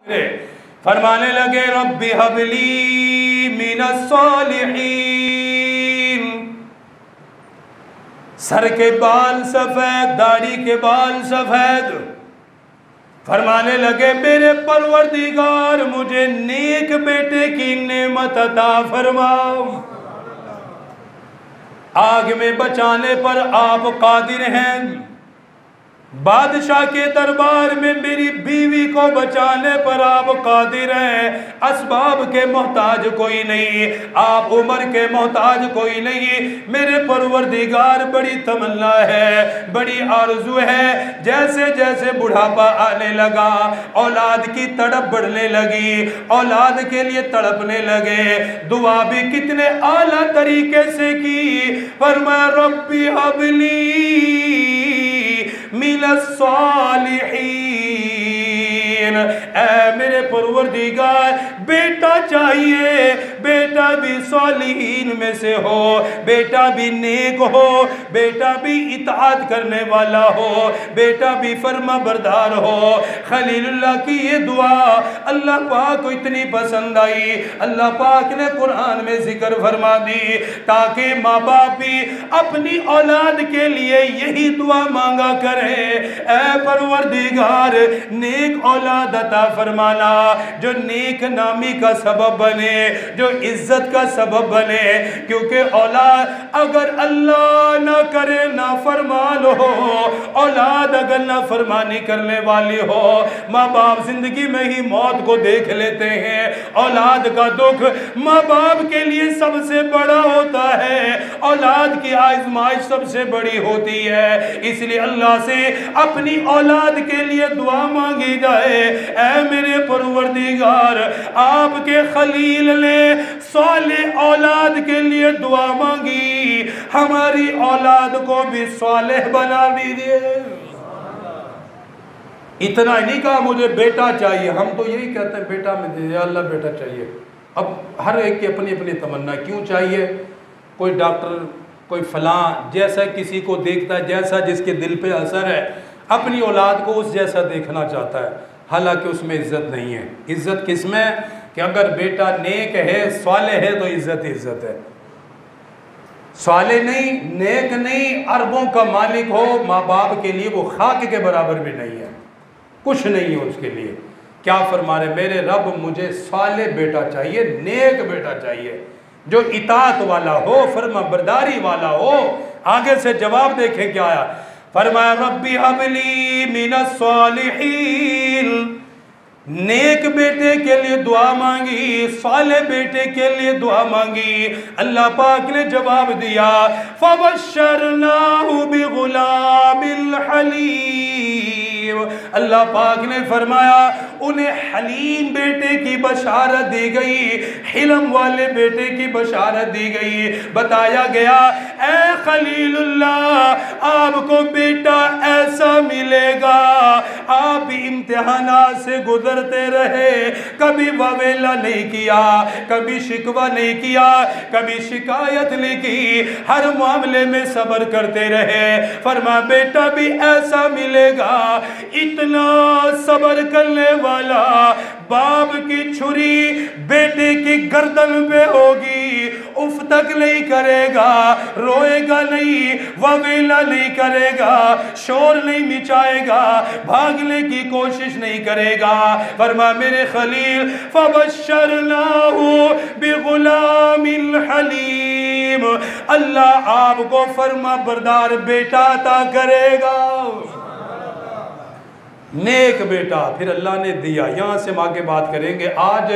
फरमाने लगे रब्बी humbly minus सालिहीन। Sir के बाल सफेद, दाढ़ी के बाल सफेद। फरमाने लगे मेरे परवरदिगार मुझे नेक बेटे की नेमत अता फरमाओ। आग में बचाने पर आप कादिर हैं। बादशाह के दरबार में मेरी बीवी को बचाने पर आप कादिर हैं। असबाब के मोहताज कोई नहीं, आप उम्र के मोहताज कोई नहीं। मेरे परवरदिगार बड़ी तमन्ना है, बड़ी आरज़ू है। जैसे जैसे बुढ़ापा आने लगा, औलाद की तड़प बढ़ने लगी, औलाद के लिए तड़पने लगे। दुआ भी कितने आला तरीके से की। फरमाया रब्बी हबली मिनस सालिहीन। ऐ मेरे परवरदिगार बेटा चाहिए, बेटा भी सालिहीन में से हो, बेटा भी नेक हो, बेटा भी इताअत करने वाला हो, बेटा भी फर्मा बरदार हो। खलीलुल्लाह की ये दुआ अल्लाह पाक को इतनी पसंद आई, अल्लाह पाक ने कुरान में जिक्र फरमा दी ताकि माँ बाप भी अपनी औलाद के लिए यही दुआ मांगा करें। ऐ परवरदिगार नेक औलाद अता फरमाना, जो नेक नामी का सबब बने, जो इज्जत का सबब बने। क्योंकि औलाद अगर अल्लाह ना करे ना फरमान हो, औलाद अगर ना फरमानी करने वाली हो, माँ बाप जिंदगी में ही मौत को देख लेते हैं। औलाद का दुख माँ बाप के लिए सबसे बड़ा होता है, औलाद की आजमाइश सबसे बड़ी होती है। इसलिए अल्लाह से अपनी औलाद के लिए दुआ मांगी जाए। ऐ मेरे परवरदिगार आपके खलील ने सालेह औलाद के लिए दुआ मांगी, हमारी औलाद को भी सालेह बना दीजिए। इतना ही नहीं कहा मुझे बेटा चाहिए, हम तो यही कहते हैं बेटा में दे अल्लाह बेटा चाहिए। अब हर एक की अपनी अपनी तमन्ना क्यों चाहिए। कोई डॉक्टर कोई फलां जैसा किसी को देखता है, जैसा जिसके दिल पे असर है, अपनी औलाद को उस जैसा देखना चाहता है। हालांकि उसमें इज्जत नहीं है। इज्जत किसमें कि अगर बेटा नेक है, सालेह है तो इज्जत इज्जत है। सालेह नहीं, नेक नहीं, अरबों का मालिक हो, माँ बाप के लिए वो खाक के बराबर भी नहीं है, कुछ नहीं है उसके लिए। क्या फरमा रहे मेरे रब मुझे सालेह बेटा चाहिए, नेक बेटा चाहिए, जो इताअत वाला हो, फर्मा बरदारी वाला हो। आगे से जवाब देखें क्या आया। फरमाया रब्बी हबली मिनस सालिहीन। नेक बेटे के लिए दुआ मांगी, साले बेटे के लिए दुआ मांगी। अल्लाह पाक ने जवाब दिया फबश्शरनाहु बिगुलामिल हलीम। अल्लाह पाक ने फरमाया उन्हें हलीम बेटे की बशारत दी गई, हिलम वाले बेटे की बशारत दी गई। बताया गया ऐ खलीलुल्लाह आपको बेटा ऐसा मिलेगा, आप इम्तिहानात से गुजरते रहे, कभी ववेला नहीं किया, कभी शिकवा नहीं किया, कभी शिकायत नहीं की, हर मामले में सब्र करते रहे। फरमा बेटा भी ऐसा मिलेगा, इतना सब्र करने वाला, बाप की छुरी बेटे की गर्दन पे होगी, उफ तक नहीं करेगा, रोएगा नहीं, ववेला नहीं करेगा, शोर नहीं मिचाएगा, भागने की कोशिश नहीं करेगा। फरमा मेरे खलील फबश्शरनाहु बिगुलामिल हलीम। अल्लाह आपको फरमा बरदार बेटा अता करेगा, नेक बेटा। फिर अल्लाह ने दिया। यहां से हम आगे बात करेंगे। आज